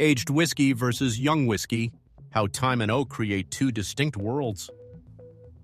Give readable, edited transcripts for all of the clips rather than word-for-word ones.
Aged whiskey versus young whiskey, how time and oak create two distinct worlds.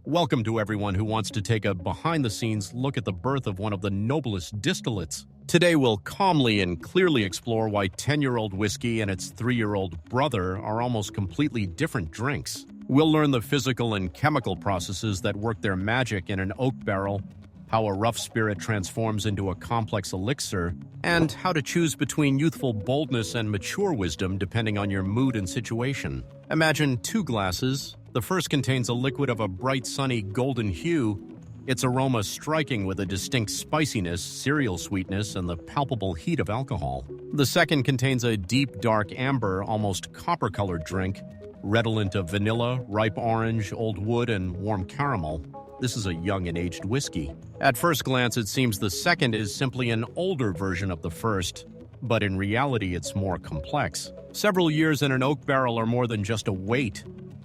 Welcome to everyone who wants to take a behind-the-scenes look at the birth of one of the noblest distillates. Today we'll calmly and clearly explore why 10-year-old whiskey and its 3-year-old brother are almost completely different drinks. We'll learn the physical and chemical processes that work their magic in an oak barrel, how a rough spirit transforms into a complex elixir, and how to choose between youthful boldness and mature wisdom depending on your mood and situation. Imagine 2 glasses. The first contains a liquid of a bright, sunny golden hue, its aroma striking with a distinct spiciness, cereal sweetness, and the palpable heat of alcohol. The second contains a deep, dark amber, almost copper-colored drink, redolent of vanilla, ripe orange, old wood, and warm caramel. This is a young and aged whiskey. At first glance, it seems the second is simply an older version of the first, but in reality, it's more complex. Several years in an oak barrel are more than just a wait.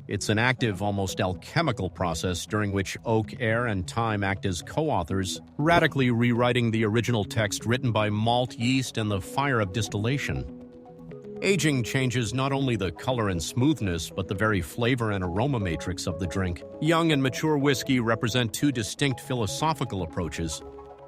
It's an active, almost alchemical process during which oak, air, and time act as co-authors, radically rewriting the original text written by malt, yeast, and the fire of distillation. Aging changes not only the color and smoothness, but the very flavor and aroma matrix of the drink. Young and mature whiskey represent 2 distinct philosophical approaches.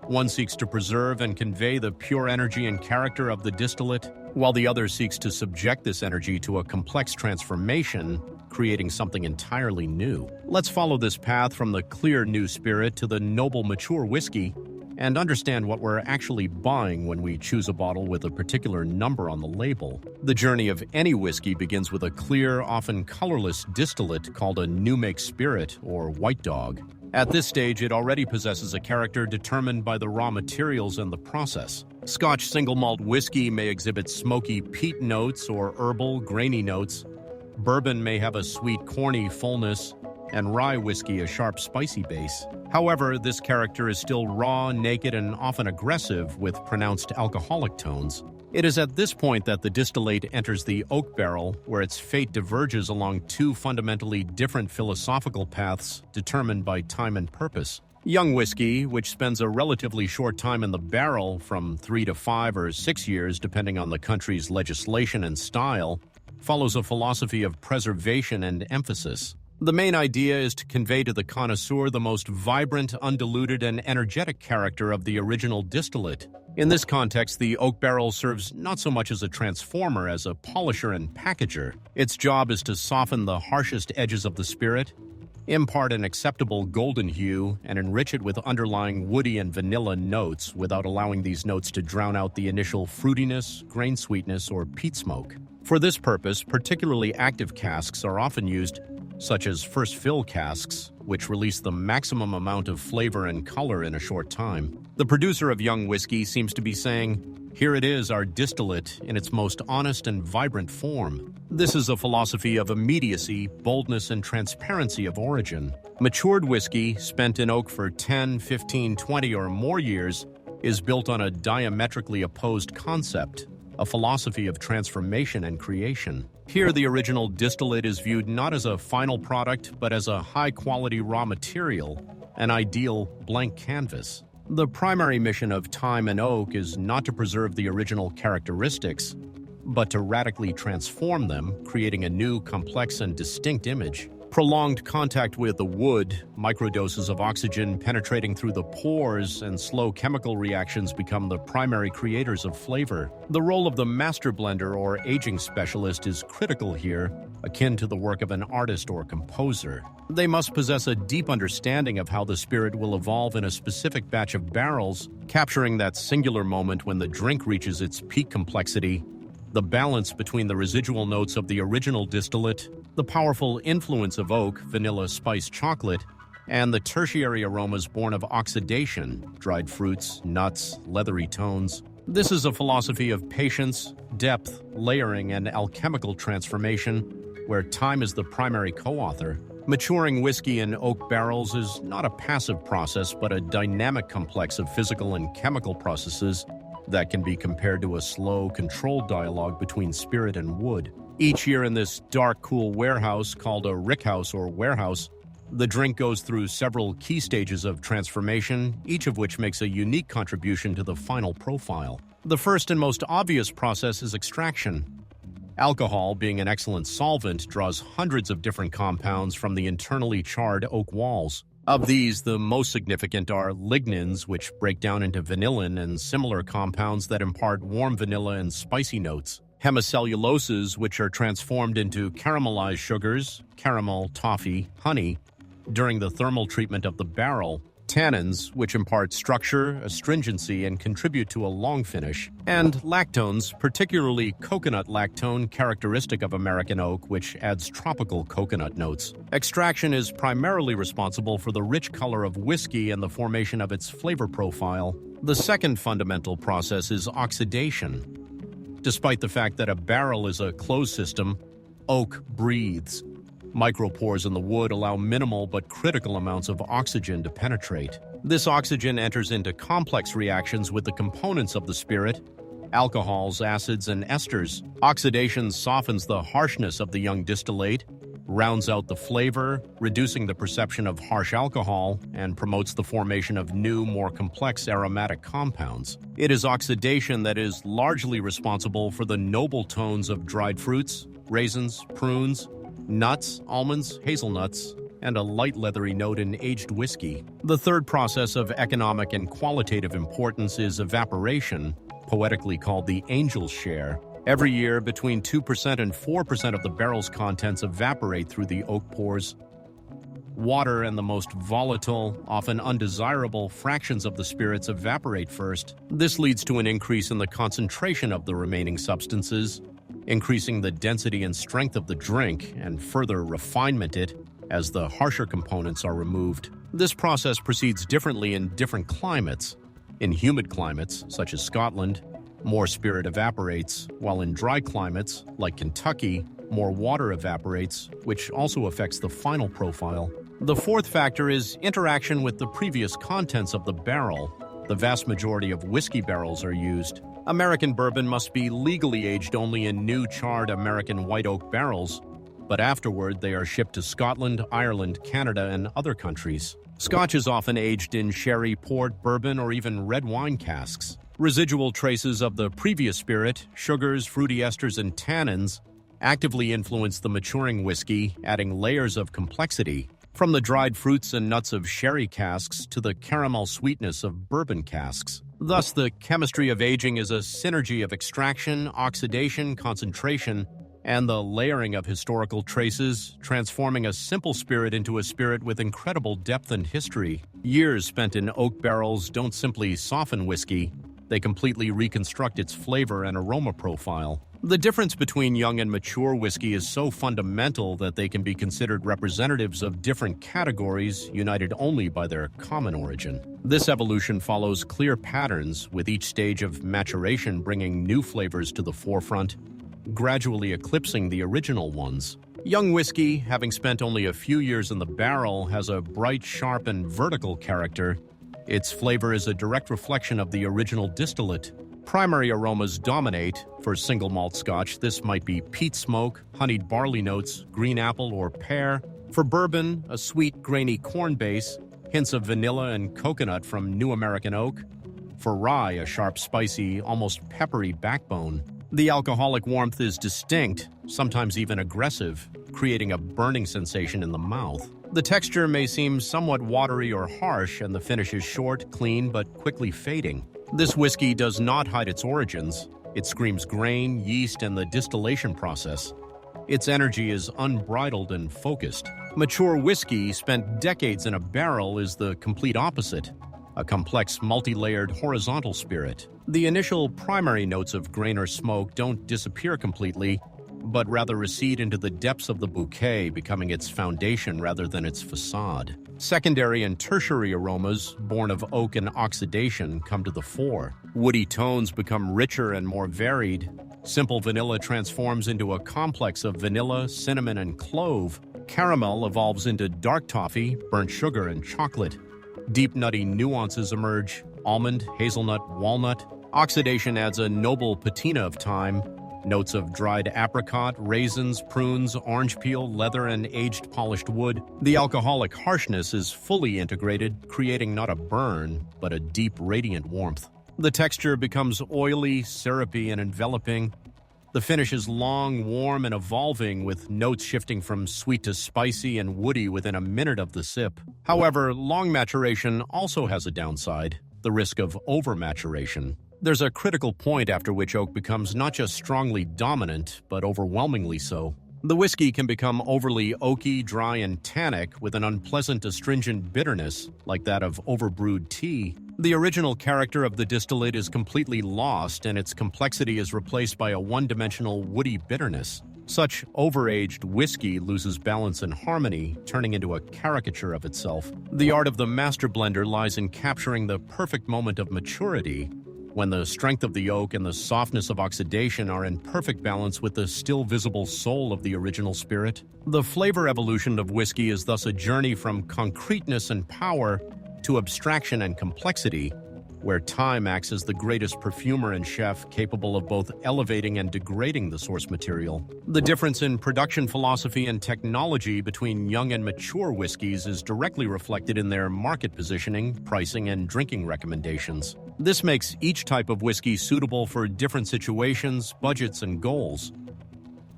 One seeks to preserve and convey the pure energy and character of the distillate, while the other seeks to subject this energy to a complex transformation, creating something entirely new. Let's follow this path from the clear new spirit to the noble mature whiskey, and understand what we're actually buying when we choose a bottle with a particular number on the label. The journey of any whiskey begins with a clear, often colorless distillate called a new-make spirit or white dog. At this stage, it already possesses a character determined by the raw materials and the process. Scotch single malt whiskey may exhibit smoky peat notes or herbal, grainy notes. Bourbon may have a sweet, corny fullness, and rye whiskey a sharp, spicy base. However, this character is still raw, naked, and often aggressive with pronounced alcoholic tones. It is at this point that the distillate enters the oak barrel, where its fate diverges along 2 fundamentally different philosophical paths determined by time and purpose. Young whiskey, which spends a relatively short time in the barrel, from 3 to 5 or 6 years depending on the country's legislation and style, follows a philosophy of preservation and emphasis. The main idea is to convey to the connoisseur the most vibrant, undiluted, and energetic character of the original distillate. In this context, the oak barrel serves not so much as a transformer as a polisher and packager. Its job is to soften the harshest edges of the spirit, impart an acceptable golden hue, and enrich it with underlying woody and vanilla notes without allowing these notes to drown out the initial fruitiness, grain sweetness, or peat smoke. For this purpose, particularly active casks are often used, such as first fill casks, which release the maximum amount of flavor and color in a short time. The producer of young whiskey seems to be saying, "Here it is, our distillate, in its most honest and vibrant form." This is a philosophy of immediacy, boldness, and transparency of origin. Matured whiskey, spent in oak for 10, 15, 20, or more years, is built on a diametrically opposed concept, a philosophy of transformation and creation. Here, the original distillate is viewed not as a final product, but as a high-quality raw material, an ideal blank canvas. The primary mission of time and oak is not to preserve the original characteristics, but to radically transform them, creating a new, complex, and distinct image. Prolonged contact with the wood, microdoses of oxygen penetrating through the pores, and slow chemical reactions become the primary creators of flavor. The role of the master blender or aging specialist is critical here, akin to the work of an artist or composer. They must possess a deep understanding of how the spirit will evolve in a specific batch of barrels, capturing that singular moment when the drink reaches its peak complexity, the balance between the residual notes of the original distillate, the powerful influence of oak, vanilla, spice, chocolate, and the tertiary aromas born of oxidation, dried fruits, nuts, leathery tones. This is a philosophy of patience, depth, layering, and alchemical transformation, where time is the primary co-author. Maturing whiskey in oak barrels is not a passive process, but a dynamic complex of physical and chemical processes that can be compared to a slow, controlled dialogue between spirit and wood. Each year in this dark, cool warehouse called a rickhouse or warehouse, the drink goes through several key stages of transformation, each of which makes a unique contribution to the final profile. The first and most obvious process is extraction. Alcohol, being an excellent solvent, draws hundreds of different compounds from the internally charred oak walls. Of these, the most significant are lignins, which break down into vanillin and similar compounds that impart warm vanilla and spicy notes. Hemicelluloses, which are transformed into caramelized sugars, caramel, toffee, honey, during the thermal treatment of the barrel. Tannins, which impart structure, astringency, and contribute to a long finish. And lactones, particularly coconut lactone, characteristic of American oak, which adds tropical coconut notes. Extraction is primarily responsible for the rich color of whiskey and the formation of its flavor profile. The second fundamental process is oxidation. Despite the fact that a barrel is a closed system, oak breathes. Micropores in the wood allow minimal but critical amounts of oxygen to penetrate. This oxygen enters into complex reactions with the components of the spirit, alcohols, acids, and esters. Oxidation softens the harshness of the young distillate, rounds out the flavor, reducing the perception of harsh alcohol, and promotes the formation of new, more complex aromatic compounds. It is oxidation that is largely responsible for the noble tones of dried fruits, raisins, prunes, nuts, almonds, hazelnuts, and a light leathery note in aged whiskey. The third process of economic and qualitative importance is evaporation, poetically called the angel's share. Every year, between 2% and 4% of the barrel's contents evaporate through the oak pores. Water and the most volatile, often undesirable fractions of the spirits evaporate first. This leads to an increase in the concentration of the remaining substances, increasing the density and strength of the drink and further refinement it as the harsher components are removed. This process proceeds differently in different climates. In humid climates, such as Scotland, more spirit evaporates, while in dry climates, like Kentucky, more water evaporates, which also affects the final profile. The fourth factor is interaction with the previous contents of the barrel. The vast majority of whiskey barrels are used. American bourbon must be legally aged only in new charred American white oak barrels, but afterward they are shipped to Scotland, Ireland, Canada, and other countries. Scotch is often aged in sherry, port, bourbon, or even red wine casks. Residual traces of the previous spirit, sugars, fruity esters, and tannins actively influence the maturing whiskey, adding layers of complexity. From the dried fruits and nuts of sherry casks to the caramel sweetness of bourbon casks. Thus, the chemistry of aging is a synergy of extraction, oxidation, concentration, and the layering of historical traces, transforming a simple spirit into a spirit with incredible depth and history. Years spent in oak barrels don't simply soften whiskey, they completely reconstruct its flavor and aroma profile. The difference between young and mature whiskey is so fundamental that they can be considered representatives of different categories, united only by their common origin. This evolution follows clear patterns, with each stage of maturation bringing new flavors to the forefront, gradually eclipsing the original ones. Young whiskey, having spent only a few years in the barrel, has a bright, sharp, and vertical character. Its flavor is a direct reflection of the original distillate. Primary aromas dominate. For single malt Scotch, this might be peat smoke, honeyed barley notes, green apple, or pear. For bourbon, a sweet, grainy corn base, hints of vanilla and coconut from New American oak. For rye, a sharp, spicy, almost peppery backbone. The alcoholic warmth is distinct, sometimes even aggressive, creating a burning sensation in the mouth. The texture may seem somewhat watery or harsh, and the finish is short, clean, but quickly fading. This whiskey does not hide its origins. It screams grain, yeast, and the distillation process. Its energy is unbridled and focused. Mature whiskey, spent decades in a barrel, is the complete opposite. A complex, multi-layered horizontal spirit. The initial primary notes of grain or smoke don't disappear completely, but rather recede into the depths of the bouquet, becoming its foundation rather than its facade. Secondary and tertiary aromas, born of oak and oxidation, come to the fore. Woody tones become richer and more varied. Simple vanilla transforms into a complex of vanilla, cinnamon, and clove. Caramel evolves into dark toffee, burnt sugar, and chocolate. Deep nutty nuances emerge: almond, hazelnut, walnut. Oxidation adds a noble patina of time. Notes of dried apricot, raisins, prunes, orange peel, leather, and aged polished wood. The alcoholic harshness is fully integrated, creating not a burn, but a deep, radiant warmth. The texture becomes oily, syrupy, and enveloping. The finish is long, warm, and evolving, with notes shifting from sweet to spicy and woody within a minute of the sip. However, long maturation also has a downside: the risk of over-maturation. There's a critical point after which oak becomes not just strongly dominant, but overwhelmingly so. The whiskey can become overly oaky, dry, and tannic, with an unpleasant astringent bitterness, like that of overbrewed tea. The original character of the distillate is completely lost, and its complexity is replaced by a one-dimensional woody bitterness. Such overaged whiskey loses balance and harmony, turning into a caricature of itself. The art of the master blender lies in capturing the perfect moment of maturity, when the strength of the oak and the softness of oxidation are in perfect balance with the still visible soul of the original spirit. The flavor evolution of whiskey is thus a journey from concreteness and power to abstraction and complexity, where time acts as the greatest perfumer and chef, capable of both elevating and degrading the source material. The difference in production philosophy and technology between young and mature whiskeys is directly reflected in their market positioning, pricing, and drinking recommendations. This makes each type of whiskey suitable for different situations, budgets, and goals.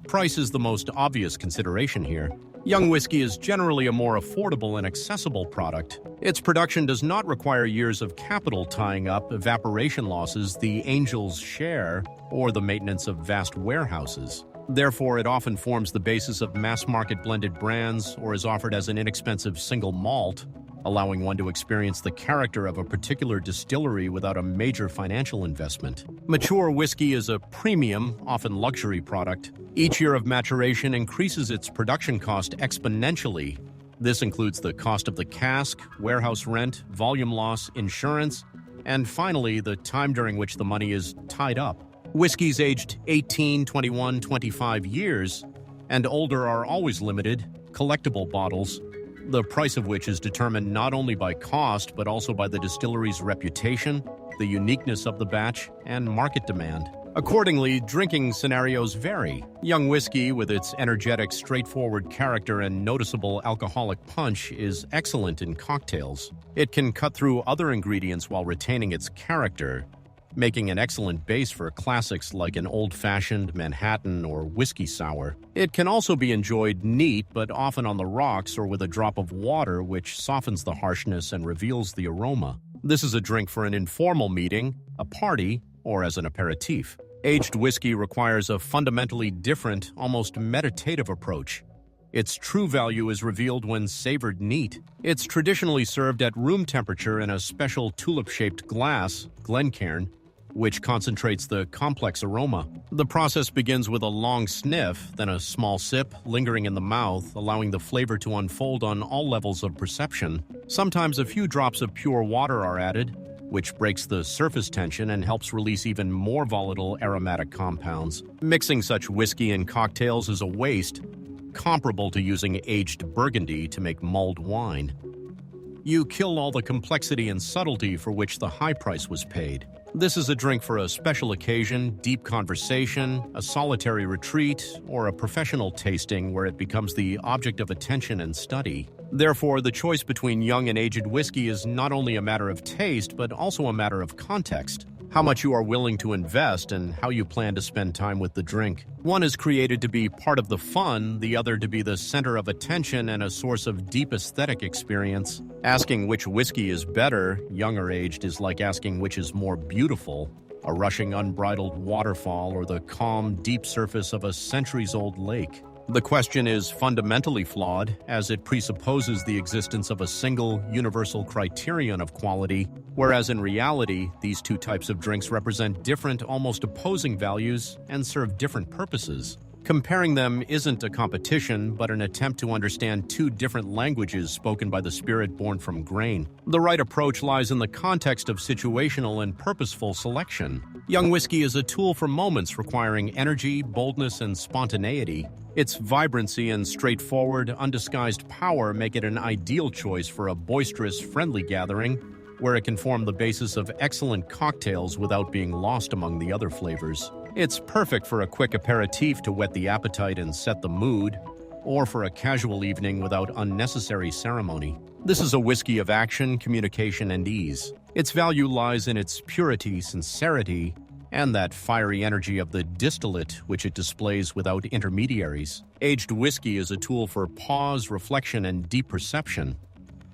Price is the most obvious consideration here. Young whiskey is generally a more affordable and accessible product. Its production does not require years of capital tying up evaporation losses, the angel's share, or the maintenance of vast warehouses. Therefore, it often forms the basis of mass-market blended brands or is offered as an inexpensive single malt, allowing one to experience the character of a particular distillery without a major financial investment. Mature whiskey is a premium, often luxury product. Each year of maturation increases its production cost exponentially. This includes the cost of the cask, warehouse rent, volume loss, insurance, and finally, the time during which the money is tied up. Whiskeys aged 18, 21, 25 years and older are always limited, collectible bottles, the price of which is determined not only by cost but also by the distillery's reputation, the uniqueness of the batch, and market demand. Accordingly, drinking scenarios vary. Young whiskey, with its energetic, straightforward character and noticeable alcoholic punch, is excellent in cocktails. It can cut through other ingredients while retaining its character, making an excellent base for classics like an old-fashioned, Manhattan, or whiskey sour. It can also be enjoyed neat, but often on the rocks or with a drop of water, which softens the harshness and reveals the aroma. This is a drink for an informal meeting, a party, or as an aperitif. Aged whiskey requires a fundamentally different, almost meditative approach. Its true value is revealed when savored neat. It's traditionally served at room temperature in a special tulip-shaped glass, Glencairn, which concentrates the complex aroma. The process begins with a long sniff, then a small sip, lingering in the mouth, allowing the flavor to unfold on all levels of perception. Sometimes a few drops of pure water are added, which breaks the surface tension and helps release even more volatile aromatic compounds. Mixing such whiskey in cocktails is a waste, comparable to using aged Burgundy to make mulled wine. You kill all the complexity and subtlety for which the high price was paid. This is a drink for a special occasion, deep conversation, a solitary retreat, or a professional tasting where it becomes the object of attention and study. Therefore, the choice between young and aged whiskey is not only a matter of taste, but also a matter of context. How much you are willing to invest and how you plan to spend time with the drink. One is created to be part of the fun, the other to be the center of attention and a source of deep aesthetic experience. Asking which whiskey is better, young or aged, is like asking which is more beautiful, a rushing unbridled waterfall or the calm, deep surface of a centuries-old lake. The question is fundamentally flawed, as it presupposes the existence of a single, universal criterion of quality, whereas in reality, these two types of drinks represent different, almost opposing values and serve different purposes. Comparing them isn't a competition, but an attempt to understand two different languages spoken by the spirit born from grain. The right approach lies in the context of situational and purposeful selection. Young whiskey is a tool for moments requiring energy, boldness, and spontaneity. Its vibrancy and straightforward, undisguised power make it an ideal choice for a boisterous, friendly gathering, where it can form the basis of excellent cocktails without being lost among the other flavors. It's perfect for a quick aperitif to whet the appetite and set the mood, or for a casual evening without unnecessary ceremony. This is a whiskey of action, communication, and ease. Its value lies in its purity, sincerity, and that fiery energy of the distillate which it displays without intermediaries. Aged whiskey is a tool for pause, reflection, and deep perception.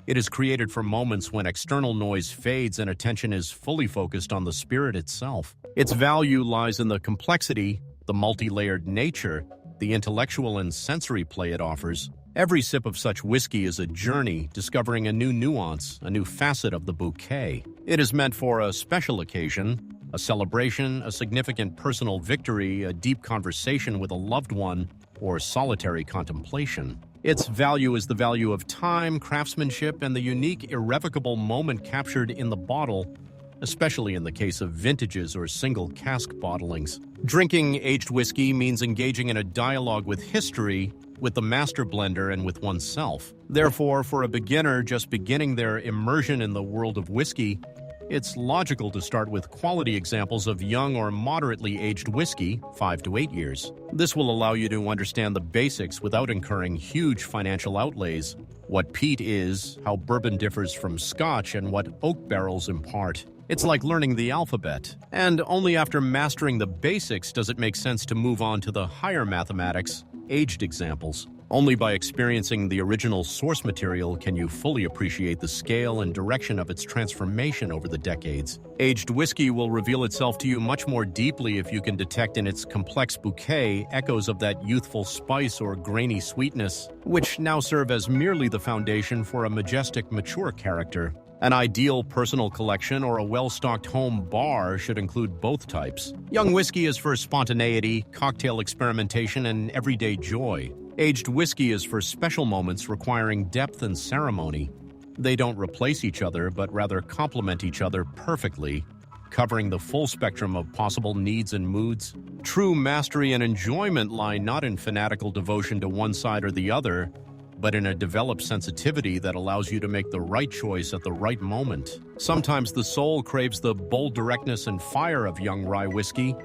It is created for moments when external noise fades and attention is fully focused on the spirit itself. Its value lies in the complexity, the multi-layered nature, the intellectual and sensory play it offers. Every sip of such whiskey is a journey, discovering a new nuance, a new facet of the bouquet. It is meant for a special occasion, a celebration, a significant personal victory, a deep conversation with a loved one, or solitary contemplation. Its value is the value of time, craftsmanship, and the unique, irrevocable moment captured in the bottle, especially in the case of vintages or single cask bottlings. Drinking aged whiskey means engaging in a dialogue with history, with the master blender, and with oneself. Therefore, for a beginner just beginning their immersion in the world of whiskey, it's logical to start with quality examples of young or moderately aged whiskey, 5 to 8 years. This will allow you to understand the basics without incurring huge financial outlays, what peat is, how bourbon differs from scotch, and what oak barrels impart. It's like learning the alphabet, and only after mastering the basics does it make sense to move on to the higher mathematics, aged examples. Only by experiencing the original source material can you fully appreciate the scale and direction of its transformation over the decades. Aged whiskey will reveal itself to you much more deeply if you can detect in its complex bouquet echoes of that youthful spice or grainy sweetness, which now serve as merely the foundation for a majestic, mature character. An ideal personal collection or a well-stocked home bar should include both types. Young whiskey is for spontaneity, cocktail experimentation, and everyday joy. Aged whiskey is for special moments requiring depth and ceremony. They don't replace each other, but rather complement each other perfectly, covering the full spectrum of possible needs and moods. True mastery and enjoyment lie not in fanatical devotion to one side or the other, but in a developed sensitivity that allows you to make the right choice at the right moment. Sometimes the soul craves the bold directness and fire of young rye whiskey,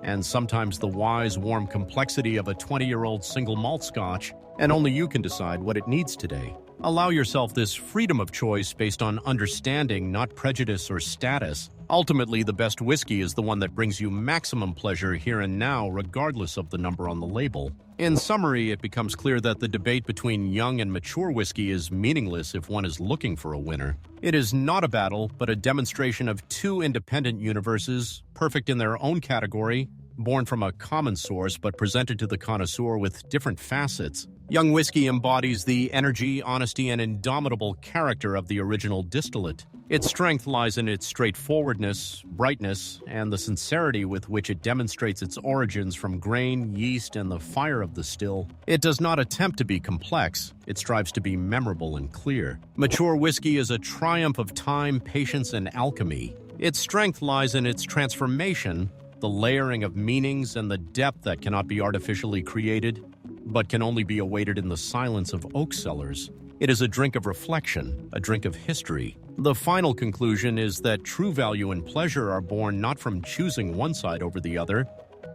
and sometimes the wise, warm complexity of a 20-year-old single malt scotch, and only you can decide what it needs today. Allow yourself this freedom of choice based on understanding, not prejudice or status. Ultimately, the best whiskey is the one that brings you maximum pleasure here and now, regardless of the number on the label. In summary, it becomes clear that the debate between young and mature whiskey is meaningless if one is looking for a winner. It is not a battle, but a demonstration of two independent universes, perfect in their own category, born from a common source but presented to the connoisseur with different facets. Young whiskey embodies the energy, honesty, and indomitable character of the original distillate. Its strength lies in its straightforwardness, brightness, and the sincerity with which it demonstrates its origins from grain, yeast, and the fire of the still. It does not attempt to be complex. It strives to be memorable and clear. Mature whiskey is a triumph of time, patience, and alchemy. Its strength lies in its transformation, the layering of meanings, and the depth that cannot be artificially created, but can only be awaited in the silence of oak cellars. It is a drink of reflection, a drink of history. The final conclusion is that true value and pleasure are born not from choosing one side over the other,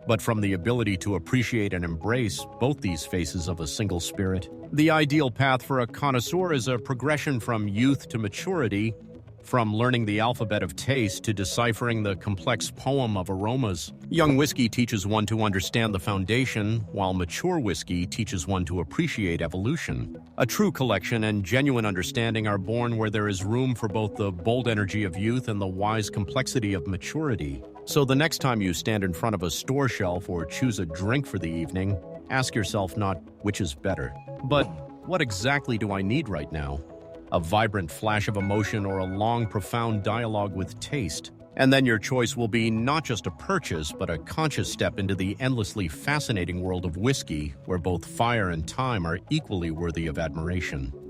but from the ability to appreciate and embrace both these faces of a single spirit. The ideal path for a connoisseur is a progression from youth to maturity, from learning the alphabet of taste to deciphering the complex poem of aromas. Young whiskey teaches one to understand the foundation, while mature whiskey teaches one to appreciate evolution. A true collection and genuine understanding are born where there is room for both the bold energy of youth and the wise complexity of maturity. So the next time you stand in front of a store shelf or choose a drink for the evening, ask yourself not which is better, but what exactly do I need right now? A vibrant flash of emotion or a long, profound dialogue with taste. And then your choice will be not just a purchase, but a conscious step into the endlessly fascinating world of whiskey, where both fire and time are equally worthy of admiration.